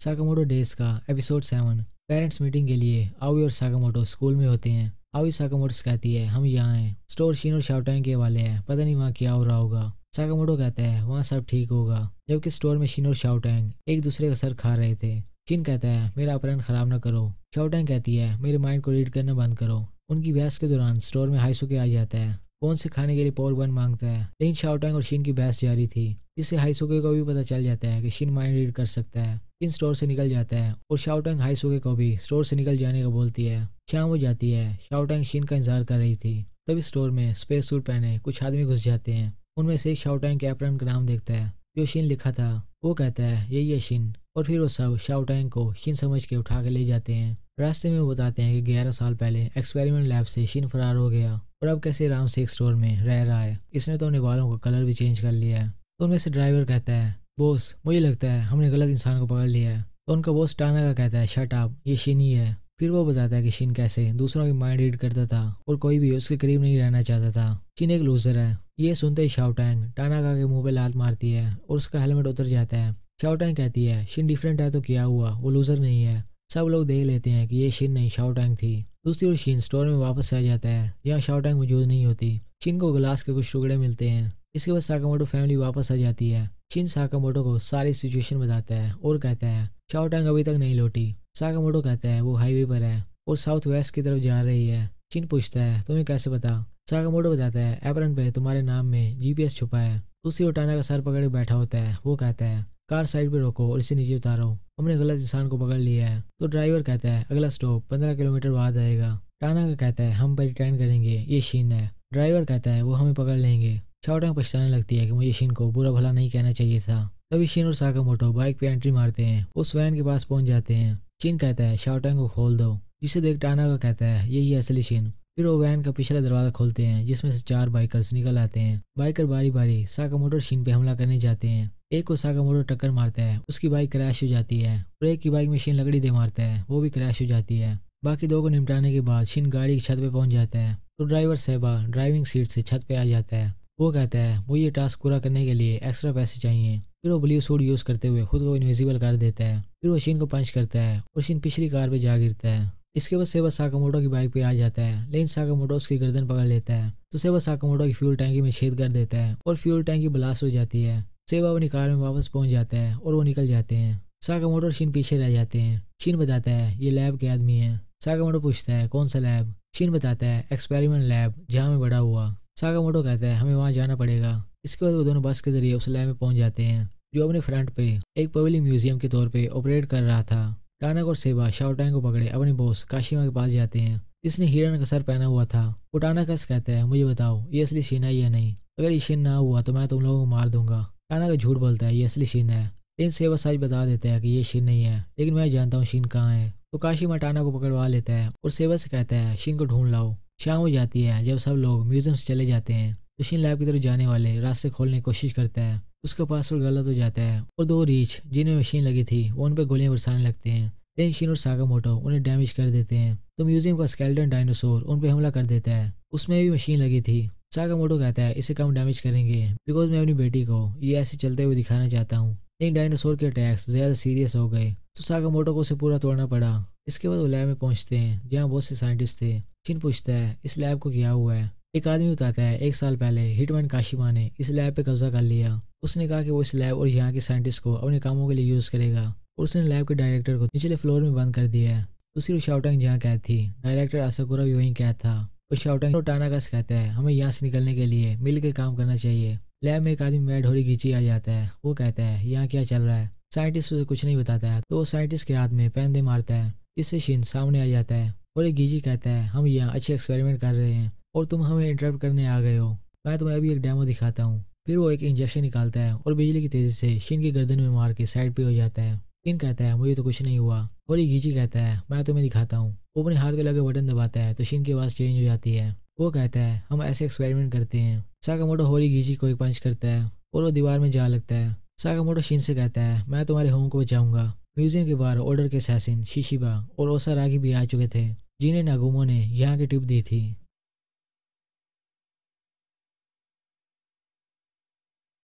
Sakamoto days का episode 7। Parents meeting के लिए आवी और साकामोटो स्कूल में होते हैं। आवी साकामोटो से कहती है हम यहाँ हैं, स्टोर शीन और शाओटैंग के वाले हैं, पता नहीं वहाँ क्या हो रहा होगा। साकामोटो कहता है वहाँ सब ठीक होगा, जबकि स्टोर में शीन और शाओटैंग एक दूसरे का सर खा रहे थे। शीन कहता है मेरा अपहरण खराब ना करो। शाओटैंग कहती है मेरे माइंड को रीड करना बंद करो। उनकी बहस के दौरान स्टोर में हाइसुके आ जाता है, फोन से खाने के लिए पावर बन मांगता है, लेकिन शाओटैंग और शीन की बहस जारी थी। इससे हाइसुके को भी पता चल जाता है कि शीन माइंड रीड कर सकता है। शीन स्टोर से निकल जाता है और शाओटैंग हाइसुके को भी स्टोर से निकल जाने का बोलती है। शाम हो जाती है, शाओटैंग शीन का इंतजार कर रही थी। तभी स्टोर में स्पेस सूट पहने कुछ आदमी घुस जाते हैं। उनमें से एक शाओटैंग के अपहरण का नाम देखता है जो शीन लिखा था। वो कहता है यही है शीन, और फिर वो सब शाओटैंग को शीन समझ के उठा के ले जाते हैं। रास्ते में वो बताते हैं कि 11 साल पहले एक्सपेरिमेंट लैब से शीन फरार हो गया और अब कैसे आराम से एक स्टोर में रह रहा है। इसने तो अपने बालों का कलर भी चेंज कर लिया है। तो उनमें से ड्राइवर कहता है बॉस मुझे लगता है हमने गलत इंसान को पकड़ लिया है। तो उनका बॉस टानाका कहता है शट अप, ये शीन ही है। फिर वो बताता है कि शीन कैसे दूसरों की माइंड रीड करता था और कोई भी उसके करीब नहीं रहना चाहता था। शीन एक लूजर है। ये सुनते ही शाओटैंग टानाका के मुंह पे लात मारती है और उसका हेलमेट उतर जाता है। शाओटैंग कहती है शीन डिफरेंट है तो क्या हुआ, वो लूजर नहीं है। सब लोग देख लेते हैं कि ये शीन नहीं शाओटैंग थी। दूसरी ओर शीन स्टोर में वापस आ जाता है जहाँ शाओटैंग मौजूद नहीं होती। शीन को ग्लास के कुछ टुकड़े मिलते हैं। इसके बाद साकामोटो फैमिली वापस आ जाती है। शीन साकामोटो को सारी सिचुएशन बताता है और कहता है शाओटैंग अभी तक नहीं लौटी। साकामोटो कहता है वो हाईवे पर है और साउथ वेस्ट की तरफ जा रही है। शीन पूछता है तुम्हें कैसे पता। साकामोटो बताता है एप्रन पे तुम्हारे नाम में जीपीएस छुपा है। दूसरी ओर टाना का सर पकड़े बैठा होता है। वो कहता है कार साइड पे रोको और इसे नीचे उतारो, हमने गलत इंसान को पकड़ लिया है। तो ड्राइवर कहता है अगला स्टॉप 15 किलोमीटर बाद आएगा। टाना का कहता है हम प्रिटेंड करेंगे ये शीन है। ड्राइवर कहता है वो हमें पकड़ लेंगे। शाओटैंग पछताने लगती है कि मुझे शीन को बुरा भला नहीं कहना चाहिए था। तभी शीन और साकामोटो बाइक पे एंट्री मारते हैं, उस वैन के पास पहुंच जाते हैं। शीन कहता है शाओटैंग को खोल दो, जिसे देख टाना का कहता है यही है असली शीन। फिर वो वैन का पिछला दरवाजा खोलते हैं जिसमें से 4 बाइकर्स निकल आते हैं। बाइकर बारी बारी साकामोटो और शीन पे हमला करने जाते हैं। एक को साकामोटो टक्कर मारता है, उसकी बाइक क्रैश हो जाती है और एक की बाइक में शीन लकड़ी दे मारता है, वो भी क्रैश हो जाती है। बाकी 2 को निपटाने के बाद शीन गाड़ी की छत पे पहुंच जाता है तो ड्राइवर सेबा ड्राइविंग सीट से छत पे आ जाता है। वो कहता है मुझे ये टास्क पूरा करने के लिए एक्स्ट्रा पैसे चाहिए। फिर वो ब्लू सूट यूज करते हुए खुद को इनविजिबल कर देता है। फिर वो शीन को पंच करता है और शीन पिछली कार पे जा गिरता है। इसके बाद सेबा साकामोटो की बाइक पे आ जाता है, लेकिन साकामोटो उसकी गर्दन पकड़ लेता है तो सेबा साकामोटो की फ्यूल टैंकी में छेद कर देता है और फ्यूल टैंकी ब्लास्ट हो जाती है। सेबा अपनी कार में वापस पहुंच जाता है और वो निकल जाते हैं। साकामोटो और शीन पीछे रह जाते हैं। शीन बताता है ये लैब के आदमी है। साकामोटो पूछता है कौन सा लैब। शीन बताता है एक्सपेरिमेंट लैब जहाँ में बड़ा हुआ। साकामोटो कहता है हमें वहाँ जाना पड़ेगा। इसके बाद वो दोनों बस के जरिए उस लैब में पहुंच जाते हैं जो अपने फ्रंट पे एक पब्लिक म्यूजियम के तौर पे ऑपरेट कर रहा था। टानक और सेबा शाओटैंग को पकड़े अपने बॉस काशिमा के पास जाते हैं, जिसने हिरन का सर पहना हुआ था। वो टानाका से कहता है मुझे बताओ ये असली शीन है या नहीं, अगर ये शीन ना हुआ तो मैं तुम लोगों को मार दूंगा। टानाका झूठ बोलता है ये असली शीन है, लेकिन सेबा सच बता देता है कि ये शीन नहीं है, लेकिन मैं जानता हूँ शीन कहाँ है। तो काशिमा टाना को पकड़वा लेता है और सेबा से कहता है शीन को ढूंढ लाओ। शाम हो जाती है जब सब लोग म्यूजियम से चले जाते हैं तो शीन लैब की तरफ जाने वाले रास्ते खोलने की कोशिश करता है। उसका पासवर्ड गलत हो जाता है और 2 रीच जिन्हें मशीन लगी थी वो उन पर गोलियां बरसाने लगते हैं, लेकिन शीन और साकामोटो उन्हें डैमेज कर देते हैं। तो म्यूजियम का स्केलेटन डायनासोर उन पर हमला कर देता है, उसमें भी मशीन लगी थी। साकामोटो कहता है इसे कम डैमेज करेंगे बिकॉज मैं अपनी बेटी को ये ऐसे चलते हुए दिखाना चाहता हूँ, लेकिन डायनासोर के अटैक्स ज्यादा सीरियस हो गए तो साकामोटो को उसे पूरा तोड़ना पड़ा। इसके बाद वो लैब में पहुंचते हैं जहाँ बहुत से साइंटिस्ट थे। शीन पूछता है इस लैब को क्या हुआ है। एक आदमी बताता है 1 साल पहले हिटमैन काशिमा ने इस लैब पे कब्जा कर लिया। उसने कहा कि वो इस लैब और यहाँ के साइंटिस्ट को अपने कामों के लिए यूज करेगा और उसने लैब के डायरेक्टर को निचले फ्लोर में बंद कर दिया है। दूसरी ओर शाओटैंग जहाँ कैद थी, डायरेक्टर आसाकुरा भी वहीं कैद था। और शाओटैंग और टानाका से कहता है हमें यहाँ से निकलने के लिए मिल के काम करना चाहिए। लैब में एक आदमी मैड होरी गीची आ जाता है। वो कहता है यहाँ क्या चल रहा है। साइंटिस्ट उसे कुछ नहीं बताता है तो वो साइंटिस्ट के हाथ में पेन दे मारता है, इससे शीन सामने आ जाता है और एक गीजी कहता है हम यहाँ अच्छे एक्सपेरिमेंट कर रहे हैं और तुम हमें इंटरप्ट करने आ गए हो, मैं तुम्हें अभी एक डेमो दिखाता हूँ। फिर वो एक इंजेक्शन निकालता है और बिजली की तेजी से शीन की गर्दन में मार के साइड पे हो जाता है। शीन कहता है मुझे तो कुछ नहीं हुआ और ये गीजी कहता है मैं तुम्हें दिखाता हूँ। वो अपने हाथ पे लगे बटन दबाता है तो शीन की आवाज़ चेंज हो जाती है। वो कहता है हम ऐसे एक्सपेरिमेंट करते हैं। साकामोटो होरी गीजी को एक पंच करता है और वो दीवार में जा लगता है। साकामोटो शीन से कहता है मैं तुम्हारे होम को बचाऊंगा। म्यूजियम के बाहर ऑर्डर के असैसिन शिशिबा और ओसारागी भी आ चुके थे, जिन्हें नागुमो ने यहाँ की टिप दी थी।